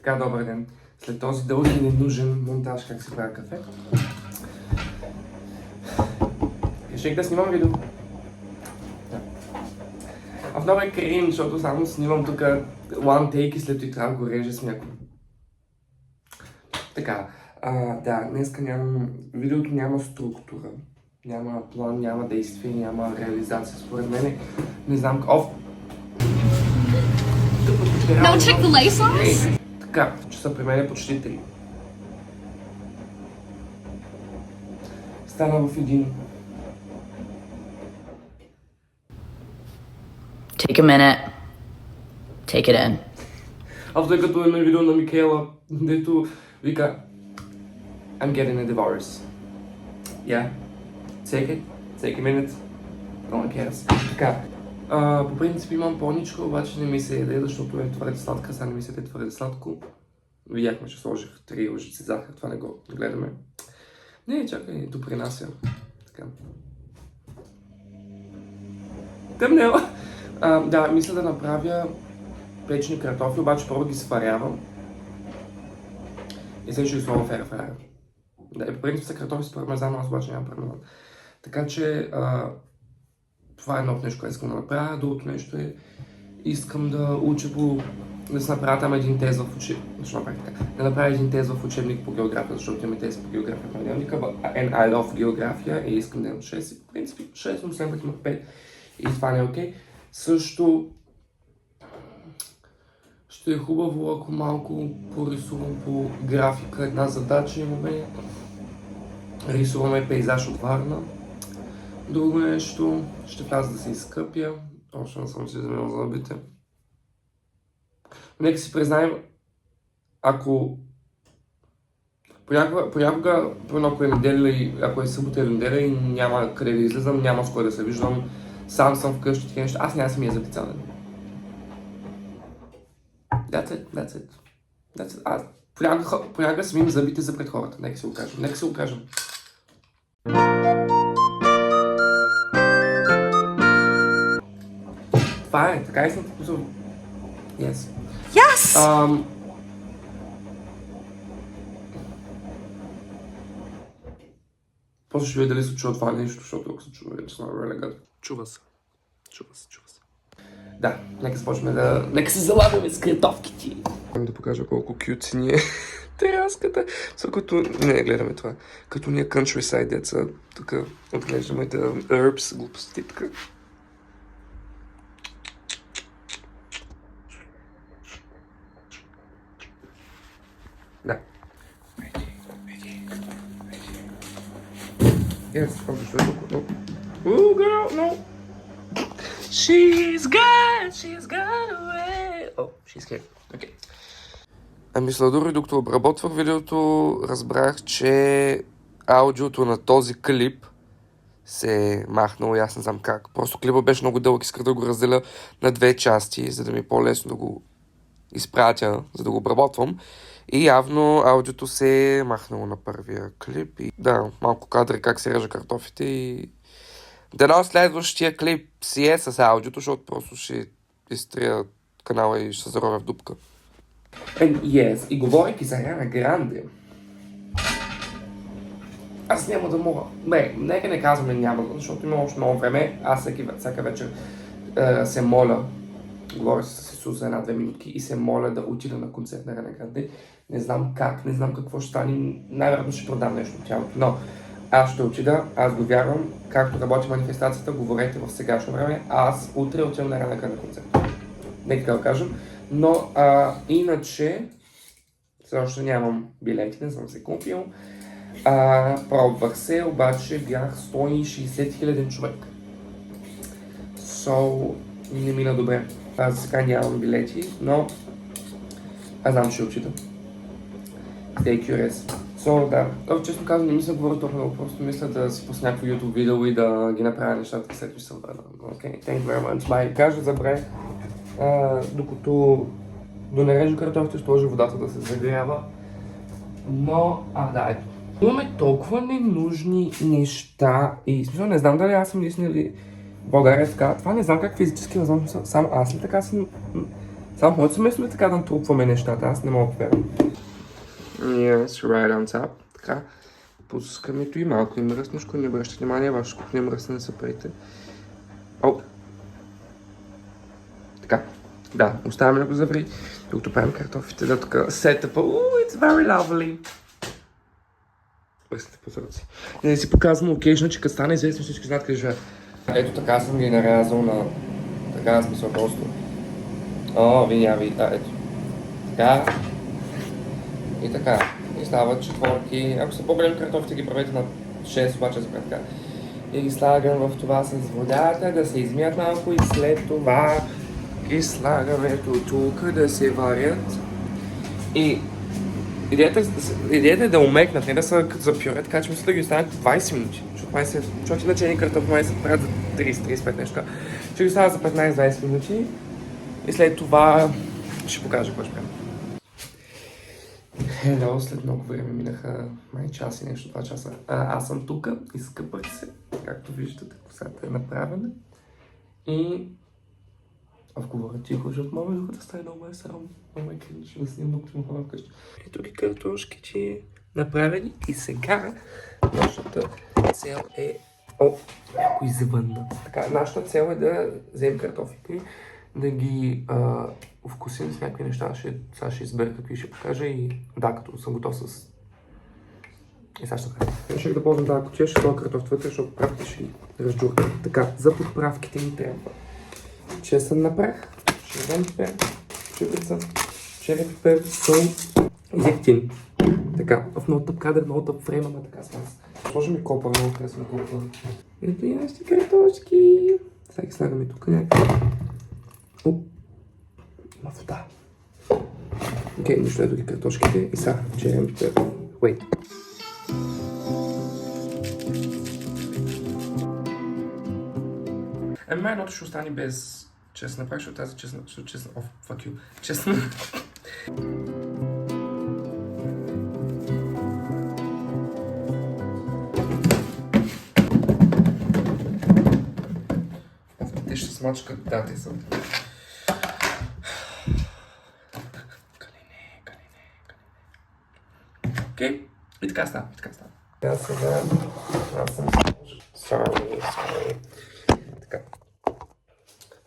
Така, добър ден. След този дълги и ненужен монтаж, как се прави кафе. Реших да снимам видео. Да. А много е крин, защото само снимам тук one take и след това трябва да го режа с някой. Така, да, днеска нямам, видеото няма структура. Няма план, няма действие, няма реализация. Според мен не знам как... No Chick-fil-A sauce? Така, часа при мен е почти 3. Стана в един. Take a minute. Take it in. А тъй като едно видео на Микела, дето вика I'm getting a divorce. Yeah. Take a minute. No one cares. Така. По принцип имам поничко, обаче не ми се яде, защото е твърде сладка, сега не ми се яде твърде сладко. Видяхме, че сложих 3 лъжици захар, това не го гледаме. Не, чакай, допринася. Така. Тъмнела. Да, мисля да направя печени картофи, обаче първо ги сварявам. И след ще ги сложа в airfryer. Да, по принцип са картофи с пармезан, аз обаче нямам пармезан. Така че това е едно нещо, което искам да направя. Другото нещо е, искам да уча да се направя там един тест в да направя един тест в учебник по география, защото имаме тест по география в понеделника, and I love география и искам да имам 6. В принцип 6, но след път имах 5 и това не е окей. Също ще е хубаво, ако малко порисувам по графика. Една задача имаме. Рисуваме пейзаж от Варна. Друго нещо, ще вляза да се изкъпя. Още не съм си вземал зъбите. Нека си признаем, ако понякога, ако е неделя, ако е събота или неделя и няма къде да излизам, няма с кой да се виждам, сам съм вкъщи, такива неща, аз няма да си ми за деца. That's it. Понякога снимам зъбите за пред хората, нека си го кажем. Това е, така и съм вкусил. Yes. После ще видя дали се чува това нещо, защото ако се чува, вече съм really good. Чува се. Да, нека се залавяме с картофките. Да покажа колко кют си ни е тераската. Не, гледаме това. Като ние countryside деца, тук отглеждаме да herbs, глупости така. Да. Yes, защо е толкова? Girl, no! She's gone away! Oh, she's here. Okay. Ами дори докато обработвах видеото, разбрах, че аудиото на този клип се е махнало и аз не знам как. Просто клипът беше много дълъг, исках да го разделя на 2 части, за да ми е по-лесно да го изпратя, за да го обработвам. И явно аудиото се е махнало на първия клип. И да, малко кадри как се режа картофите и... Дано следващия клип си е с аудиото, защото просто ще изтрия канала и ще се заровя в дупка. Yes, и говорейки за Ариана Гранде, аз няма да мога. Нека не казваме няма, защото има още много време. Аз всяка вечер се моля, говоря с Исус за 1-2 минутки и се моля да отида на концерт на Ариана Гранде. Не знам как, не знам какво ще стане, най-вероятно ще продам нещо от тялото, но аз ще отида, аз го вярвам, както работи манифестацията, говорете в сегашно време, аз утре отивам на Ариана Гранде концерт. Нека да кажем, но иначе, все още нямам билети, не съм се купил, пробвах се, обаче бях 160 000 човек. Не мина добре. Аз сега нямам билети, но аз знам, че ще отида. Stay curious. Да, честно казвам, не мисля да говоря толкова много, просто мисля да си пусна някакво YouTube видео и да ги направя нещата, след че се върна. Okay, thank you very much, bye. Кажа забре, докато донарежа картофите, ще сложа водата да се загрява. Но, ето. Имаме толкова ненужни неща и смисъл не знам дали аз съм наистина или България така. Това не знам как физически възможно, само аз ли така съм Само моето семейство е така да натрупваме нещата, аз не мога да вярвам. Yes, right on top. Така, пускаме и малко мръсничко, не обръщате внимание, вашето не мръсне, не се правите. О! Така, да, оставяме да го заври, докато правим картофите, да тук сетъпа. It's very lovely. Пръснете прозорци. Не си показвам локейшна, че като стане известно всички знаят къде живеят. Ето така съм ги нарязал на... Така смисъл просто. О, ето. Така. И така. И стават четворки. Ако са по-големи картофите, ги правете на 6, обаче за така. И ги слагам в това с водата, да се измият малко и след това ги слагаме тук да се варят. И идеята е да умекнат, не да са като за пюре, така че мисля да ги останат 20 минути. Защото иначе едни картофи май се правят за 30-35 неща. Ще ги оставя за 15-20 минути и след това ще покажа какво ще правим. Hello, след много време минаха май час и нещо, 2 часа. Аз съм тук, изкъпах се, както виждате, косата е направена. И говоря тихо, защото мога да стане много срам. Много е кринж да снимам, докато му хора вкъщи. Ето ги картошките направени и сега нашата цел е... О, някой звънна. Така, нашата цел е да вземем картофите, да ги вкусим с някакви неща. Сега ще избера какви ще покажа и да, като съм готов с... И сега ще кажа. Ще да ползвам тази кутия, ще сложа картоф вътре, защото правите ще ги разджурка. Така, за подправките ни трябва чесън на прах, червен пипер, чебреца, черен пипер, сол и зехтин. Така, в много тъп кадър, много тъп фрейм, ама така с нас. Сложим и копър, много харесвам копър. Ето и нашите картошки. Сега ги слагаме тук някакви. Оп, има вода. Окей, нищо ето ги картошките и сега черен пипер. Wait. Май едното ще остане без честна прах, защото тази честна... О, fuck you. Честна... Те ще смачкат, да, те са. Окей, и така става, Аз сега... Sorry. Така.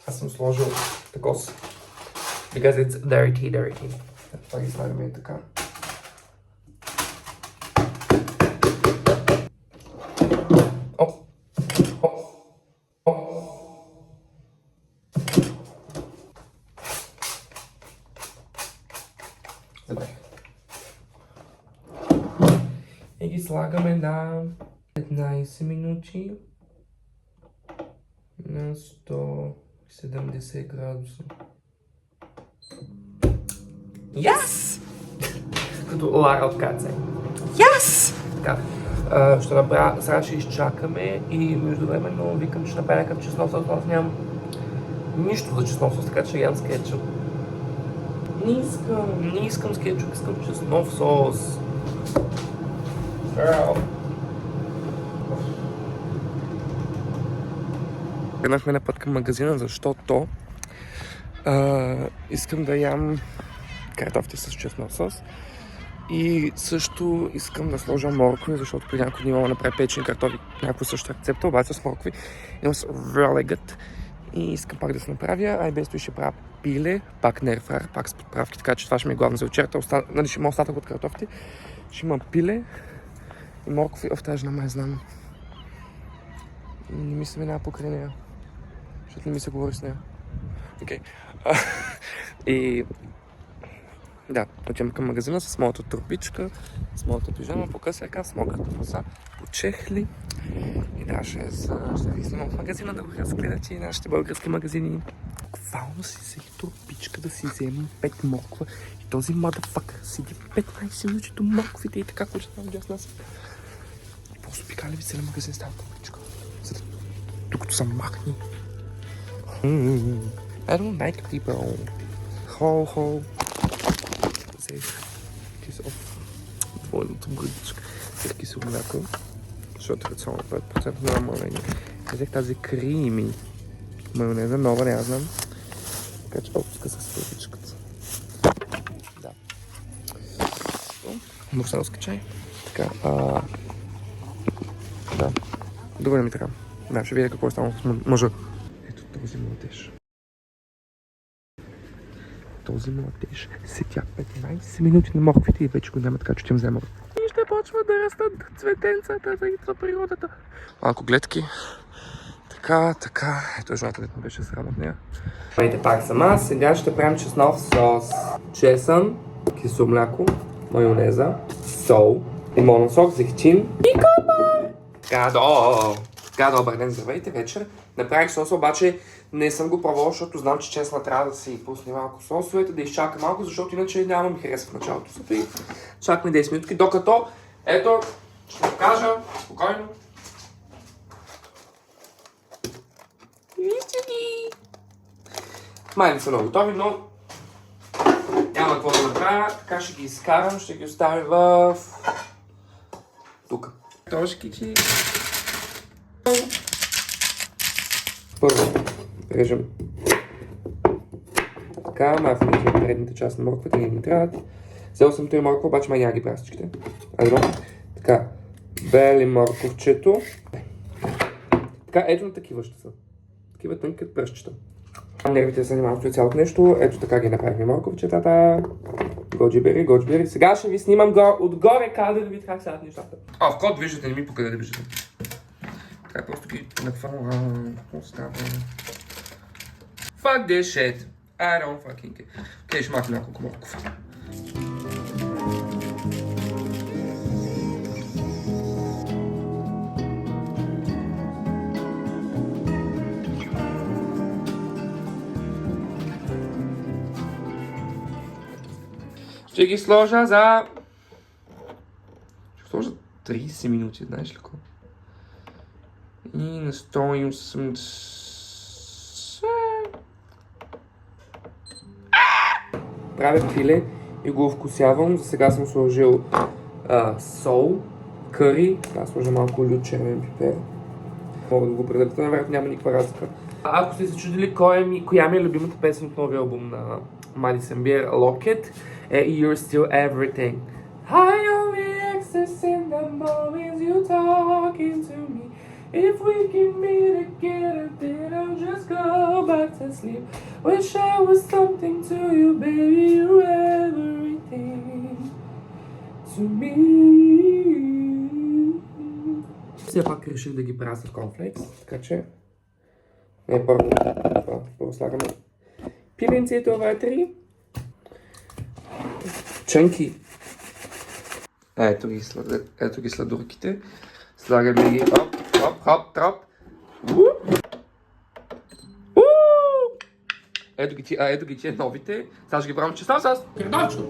Аз съм сложил такос. Because it's dirty. Това ги слагаме така. Забравих. И ги слагаме на 15 минути на 170 градуса. Yes! Като Лара от Каце. Yes! Така, ще направя, сега ще изчакаме и междувременно викам, че ще направя някакъв чеснов със, аз нямам нищо за чеснов със, така че ям с кетчуп. Не искам с кетчуп, искам чеснов сос. Girl. Тръгнахме на път към магазина, защото искам да ям картофи с чеснок сос и също искам да сложа моркви, защото преди няколко дни мога да направя печени картофи, някаква съща рецепта, обаче с моркви. И was really good. И искам пак да се направя, без това ще правя пиле, пак на ерфрайер, пак с подправки, така че това ще ми е главно за вечерта. Нали ще има остатък от картофите, ще има пиле и моркви. Тази жена май знам. Не ми се минава покрай нея, защото не ми се говори с нея. Окей. И да, отивам към магазина с моята турбичка, с моята пижама, по късека, с моята коса, по чехли. И да, ще ви снимам в магазина да го разгледате и нашите български магазини. Буквално си взех турбичка да си вземам 5 морква и този motherfucker седи 15 минути до морквите и така, който ще там дясна си. Просто пикали ви целия магазин с тази турбичка, докато съм махни. I don't like people. Ho. Взех киселов двойната бръдичка. Взех кисело мляко, защото е само 5% на намаление. Взех тази крими майонеза, нова, не знам. Така че отпуска с първичката. Да. Бурсалски чай. Така, да. Добре ми така. Да, ще видя какво е станало с мъжа. Ето този младеж. Този младеж седя 15 минути на морквите и вече го няма, така че ще им взема. И ще почва да растат цветенцата за природата. Малко гледки. Така. Ето жената, не беше срам от нея. Майте пак сама. Сега ще правим чеснов сос. Чесън, кисело мляко, майонеза, сол, лимонен сок, зехтин и копър. Така, добър ден, здравейте, вечер. Направих соса, обаче не съм го пробвал, защото знам, че честно трябва да си пусне малко сосовете, да изчака малко, защото иначе няма ми харесва в началото. И чакаме 10 минутки, докато, ето, ще покажа, спокойно. Май не са много готови, но няма какво да направя, така ще ги изкарам, ще ги оставя в... тук. Трошки. Първо режем така, мафаме в предната част на морквата, не ми трябват. Взел съм три морква, обаче май няма ги прастичките. Така, бели морковчето. Така, ето на такива ще са. Такива тънки като пръстчета. Нервите се занимават с цялото нещо. Ето така ги направихме морковчетата. Годжибери. Сега ще ви снимам отгоре кадър да видите как седат нещата. В код виждате, не ми покъде да виждате. Така просто ги нафървам. Остава. Fuck this shit. I don't fucking care. Окей, ще махам няколко морков. Ще ги сложа за... Ще сложа 30 минути, знаеш ли какво? И на 180... Правя филе и го вкусявам. За сега съм сложил сол, къри. Сега сложа малко лют червен пипер. Мога да го определите, навероятно няма никаква разлика. Ако сте се чудили коя ми е любимата песен от новия албум на Madison Beer, Locket, You're Still Everything. I only access in the moments you talking to me. If we can meet again, then I'll just go back to sleep. Wish I was something to you, baby, you're everything to me. Все пак реших да ги правя с корнфлейкс, така че... Първо слагаме пиленцето вътре. Чънки. Ето ги сладурките. Слагаме ги хоп, троп. Ето ги тия новите. Сега ще ги правим чеснав с картофчето.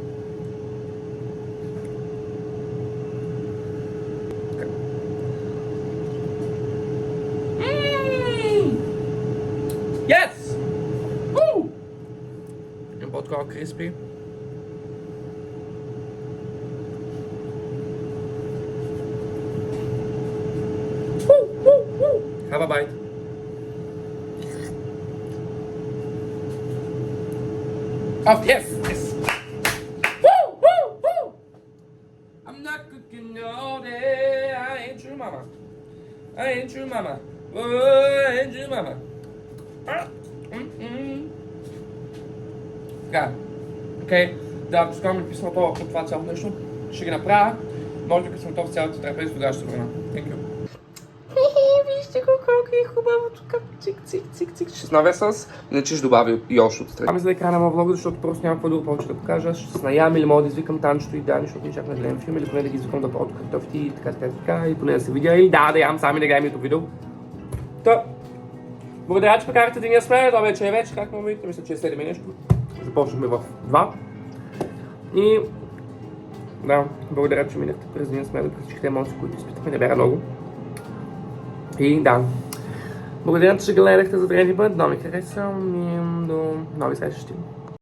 Yes! Woo! Een boterham crispy. Have a bite. Oh, yes! Woo! I'm not cooking all day. I ain't your mama. Така, окей, да, пускам ми писмото по това цялото нещо. Ще ги направя. Може би като съм готов цялата трапеза, тогава ще се върна. Thank you. Вижте колко е хубаво тук. Цик. Ще с новия сос, иначе ще добавя и още отстрани. Ами за да екрана на влога, защото просто няма какво друго повече да покажа. Ще се наям или мога да извикам Танчето и Дани, защото ни чакаме да гледам филм, или поне да ги извикам да правят картофти и така, и поне да се видя, или да ям сами да гледам YouTube видео. Благодаря, че покарахте деня с мен, това вече е вече, както му видите, мисля, че е 7 нещо. Започнахме в 2. И да, благодаря, че минахте през деня с мен, през всичките емоции, които изпитахме, не бяха много. И да, благодаря, че гледахте за трети път, много ми хареса и до нови срещи.